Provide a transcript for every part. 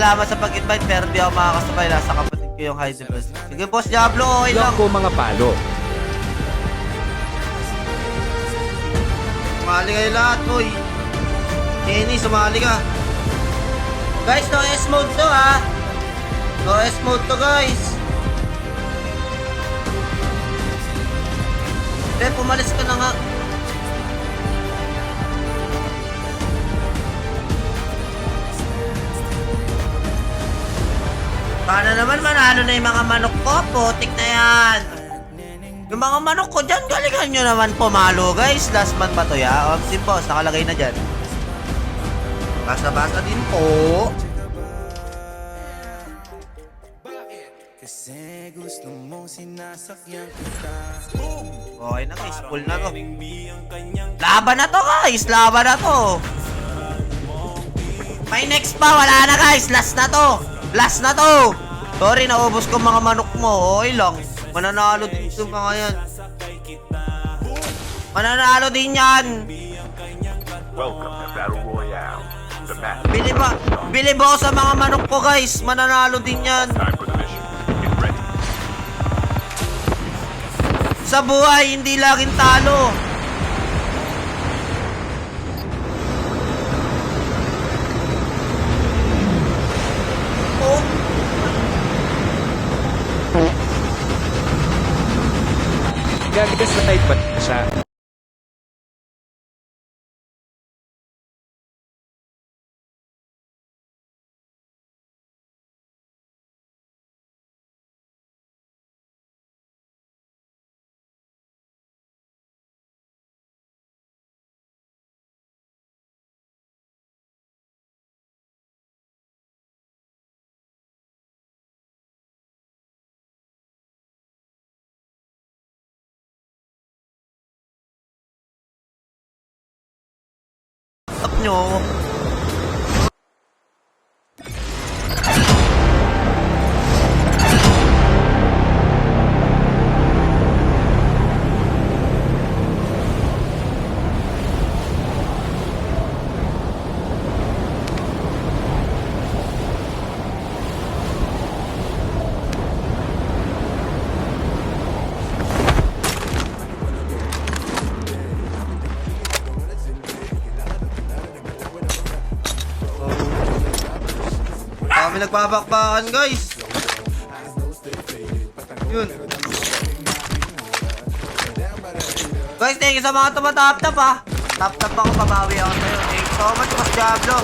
salamat sa pag-invite pero di ako makakasabay. Nasa kapatid ko yung high defense. Sige, Boss Diablo, okay lang. Lock ko mga palo. Sumali kayo lahat, boy. Kenny, sumali ka. Guys, no S mode to, ha. No S mode to, guys. Pumalis ka na nga. Paano naman manalo na yung mga manok ko? Putik na yan. Yung mga manok ko dyan, galingan nyo naman pumalo, guys. Last man ba to, ya? Omsin boss, nakalagay na dyan. Basa-basa din po. Kasi gusto mong sinasakyan kita. Okay na guys, full na to. Laban na to guys, laban na to. May next pa, wala na guys, last na to. Last na to. Sorry, naubos ko mga manok mo, okay lang. Mananalo din ito mga yan. Mananalo din yan. Welcome to Battle Royale. The match. Bili ba ako sa mga manok ko guys, mananalo din yan. Time for the mission. Get ready. Sa buhay, hindi laging talo. Oh. Gagas na type ba siya? Stop nyo. Kami nagbabakbakan guys. Yun. Guys, thank you sa mga tumatap-tap ha. Tap-tap ako, pabawi ako sa'yo. Thank you so much, Boss Diablo.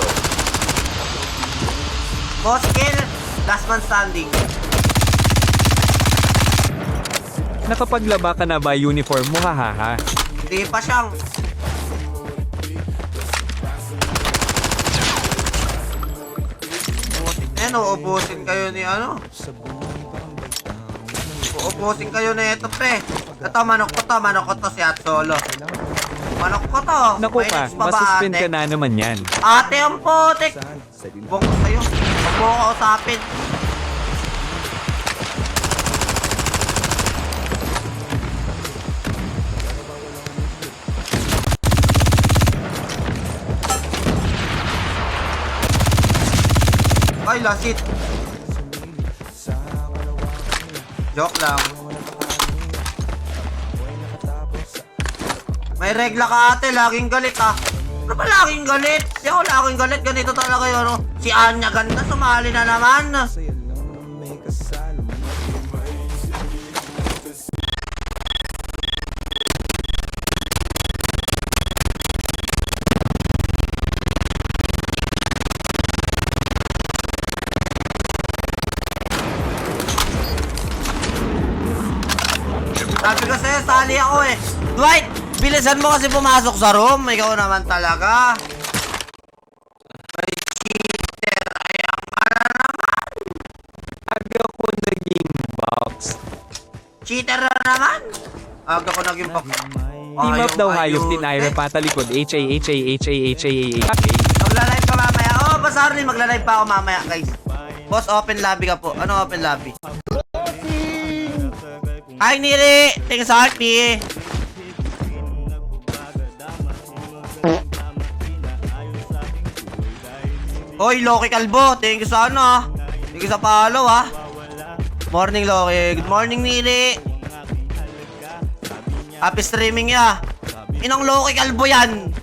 Boss kill, last man standing. Nakapaglaba ka na ba uniform mo, hahaha? Hindi pa siyang. Uubusin kayo ni ano? Uubusin kayo na ito, pre. Ito, manok ko to, si At Solo. Manok ko to. Naku May ka, next pa ba, masuspend ate? ka na naman yan. Ate, ang putik. Buong ko sa'yo. Huwag mo ko kausapin. Ay, lasit. Joke lang. May regla ka ate, laging galit ah. Ano ba laging galit? Di ako laging galit, ganito talaga yun. No? Si Anya ganda, sumali na naman. Sabi ko sa'yo, sali ako eh. Dwight, bilisan mo kasi pumasok sa room. Ikaw naman talaga. May cheater. Ayan ka na naman. Aga ko naging box. Cheater na naman. Aga ko naging box. Team up daw hayop din Ira patalikod H-A-H-A-H-A-H-A-H-A-H. Magla-live ka mamaya. Oh, pasarli, magla-live pa ako mamaya, guys. Boss, open lobby ka po. Ano open lobby? Hi, Niri! Thanks sa heart, Niri. Hoy, Loki Kalbo. Thank you sa ano ah. Thank you sa follow ah. Morning Loki. Good morning Nili. Happy streaming ya. Inang Loki Kalbo yan.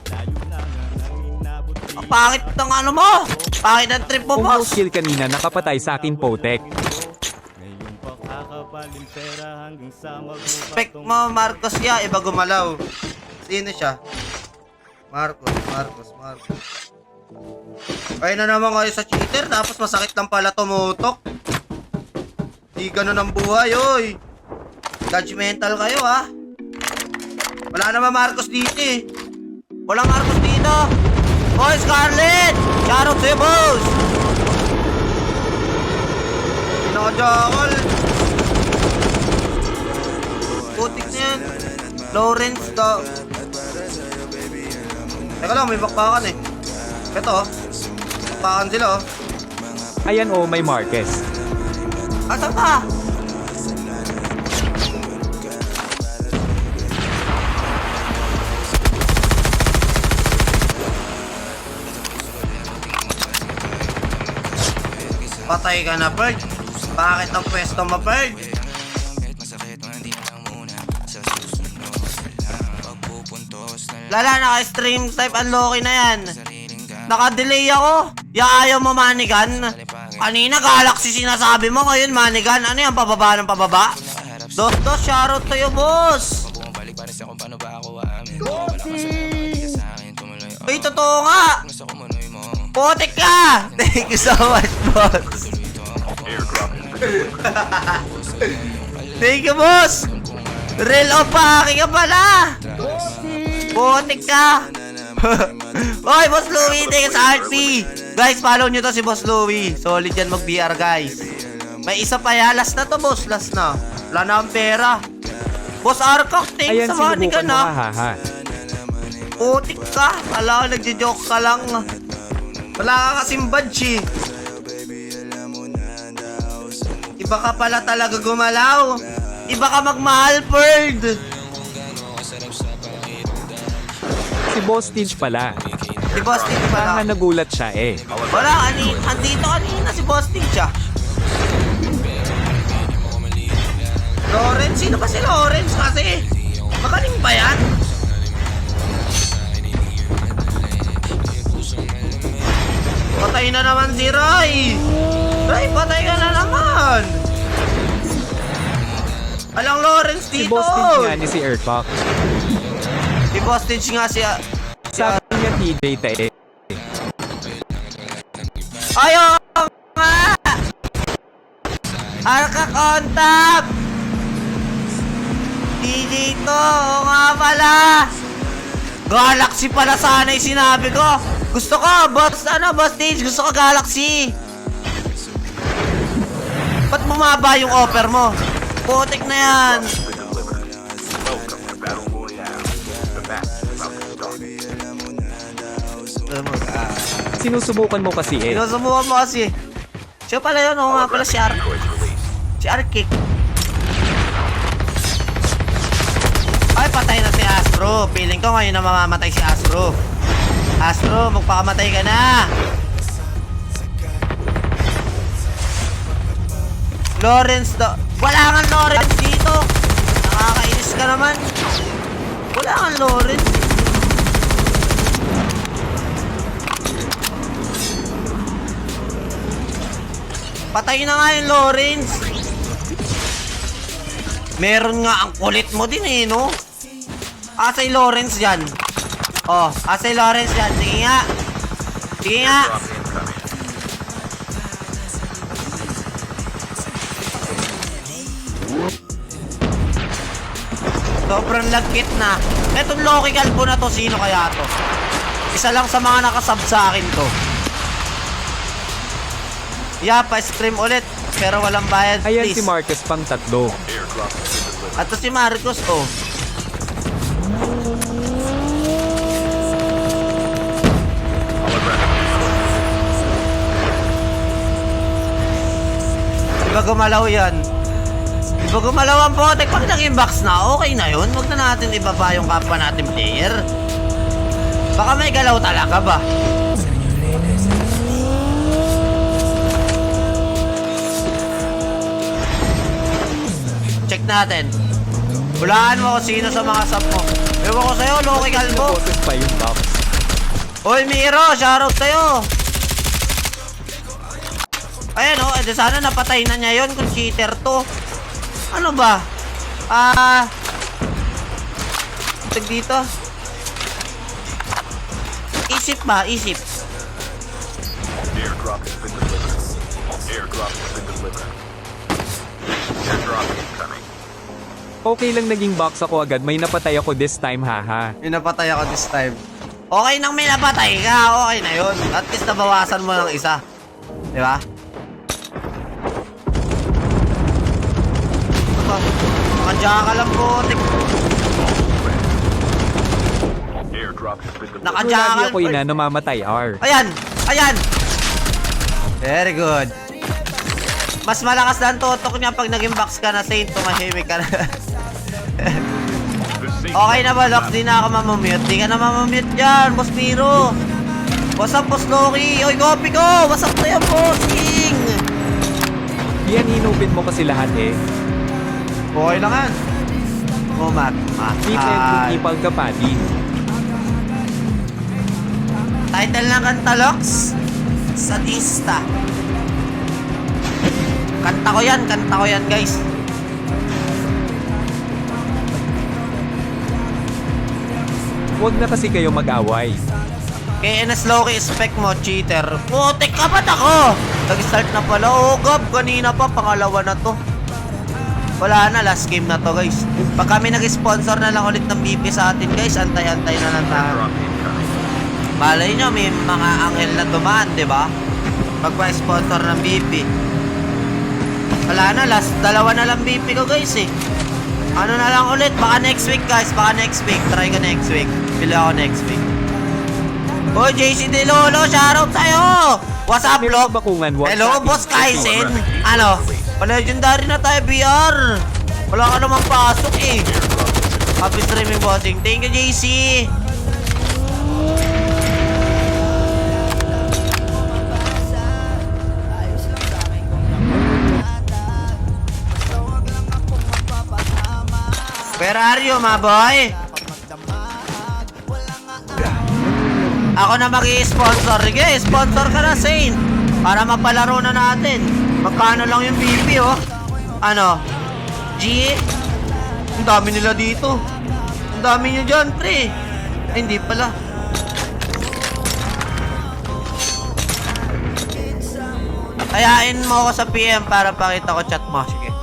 Ang pangit ng ano mo. Pangit ng trip mo, Kung boss. kill kanina nakapatay sa akin Potek. Spec mo, Marcos ya. Iba gumalaw. Sino siya? Marcos. Ay na naman kayo sa cheater. Tapos masakit lang pala tumutok. Di ganun ang buhay, oy. Judgmental kayo, ha. Wala naman Marcos dito, eh. Walang Marcos dito. Oy, Scarlett! Shoutout sa'yo, boss! Pinaka-jackal. Putik na yan. Lawrence, daw. Teka lang, may bakbakan, eh. Ito, oh. Bakbakan sila, oh. Ayan oh, may Marquez. Asan ka? Patay ka na, Bird. Bakit ang pwesto mo, Bird? Lala, naka-stream type unlocky na yan. Naka-delay ako. Ayaw mo manigan. Kanina Galaxy sinasabi mo, ngayon manigan. Ano yan, pababa ng pababa? Dos, shoutout sa'yo, boss. Uy, totoo nga. Potek ka. Thank you so much, boss. Thank you, boss. Real of paki ka pala. Potek ka. Oy, Boss Louie, thank you sa RP. Guys, follow nyo to si Boss Louie. Solid yan mag-BR, guys. May isa pa ya. Last na to, boss. Last na. Wala na ang pera. Boss Arkok, thank you Ayan, sa money ka sinubukan mo na. hahaha. Putik ka. Wala ka, nagjo-joke ka lang. Wala ka kasing badge, eh. Iba ka pala talaga gumalaw. Iba ka magmahal, Bird. Si Boss Tinge pala. Si Boss Tinge pala. Parang nagulat siya eh. Wala, andito kanina si Boss Tinge siya. Lawrence? Sino ba si Lawrence kasi? Magaling ba yan? Patay na naman si Ray! Ray, patay ka na naman! Alang Lawrence Si dito! Boss Tinge nga ni si Ercock. Si Boss Tinge nga si... Sabi niya TJ tae. Ayaw nga! Arca contact! Di dito! Oo nga pala! Galaxy pala sana yung sinabi ko! Gusto ko! Boss Tinge! Gusto ko Galaxy! Ba't bumaba yung offer mo? Putik na yan! Welcome to Battle Royale. The match is about to start. Sinusubukan mo kasi eh. Sinusubukan mo kasi. Siya pala yun, oo nga pala si Ark. Si Arkik. Ay, patay na si Astro. Feeling ko ngayon na mamamatay si Astro. Astro, magpakamatay ka na. Lawrence do. Wala kang Lawrence dito. Nakakainis ka naman. Wala kang Lawrence. Patay na nga yung Lawrence. Meron nga ang kulit mo din eh, no? Asay Lawrence yan. Oh, asay Lawrence yan. Sige nga. Sige nga. Sobrang lagkit na. Etong Loki Kalbo na to, sino kaya to? Isa lang sa mga nakasub sa akin to. Yeah, pa-stream ulit. Pero walang bayad, Ayan please. si Marquez pang tatlo. At to si Marcos, oh. Diba gumalaw yan? Diba gumalaw ang Potek? Pag nag-inbox na, okay na yun. Huwag na natin ibaba yung kapwa natin player. Baka may galaw talaga ba? natin. Hulaan mo kung sino sa mga sub mo. Ewan ko sa'yo, Loki Calvo. Boses pa yung box. Hoy, Miro, shoutout sa'yo. Ayan o, edi sana napatay na niya yun kung cheater to. Ano ba? Tag dito. Isip ba? Isip. Airdrop has been delivered. Airdrop has been delivered. Airdrop incoming. Okay lang naging box ako agad, may napatay ako this time, haha. Yung napatay ako this time. Okay nang may napatay ka, okay na yun. At least nabawasan mo ng isa. Di ba? Nakadya ka lang po. Airdrop has been delivered. Nakadya Lagi ka ako ina namamatay, R. Ayan! Ayan! Very good. Mas malakas na ang tutok niya pag naging box ka na, Saint. Tumahimik ka na. Okay na ba, Lox? Di na ako mamamute. Di ka na mamamute dyan, Boss Miro. What's up, Boss Loki? Oy, copy ko! What's up na yan, bossing? Yan, inupin mo kasi lahat eh. Okay lang yan. Oh, Keep and kung ipal ka pa din. Title ng kanta, Lox? Sadista. Kanta ko yan, guys. Huwag na kasi kayo mag-away. Kay NS Loki, spec mo, cheater. Putik ka ba't ako? Nag-start na pala. Oh, Gab, kanina pa, pangalawa na to. Wala na, last game na to, guys. Pag kami nag-sponsor na lang ulit ng BP sa atin, guys, antay-antay na lang tayo. Airdrop incoming. Malay nyo, may mga anghel na dumaan, di ba? Pagpa-sponsor ng BP. Wala na, last dalawa na lang BP ko, guys, eh. Ano na lang ulit, baka next week, guys, baka next week. Try ko next week. Pili ako next week. Hoy, JC De Lolo, shoutout sa'yo! What's up, Meron Lok? ba kung Hello, Boss Kaisen. Ano? Pa-legendary na tayo, BR. Wala ka namang pasok, eh. Happy streaming, bossing. Thank you, JC. Where are you, my boy? Ako na mag-i-sponsor. Sige, sponsor ka na, Saint. Para mapalaro na natin. Magkano lang yung BP, oh? Ano? G? Ang dami nila dito. Ang dami nyo dyan, pre. Ay, hindi pala. Ayain mo ako sa PM para pakita ko chat mo. Sige.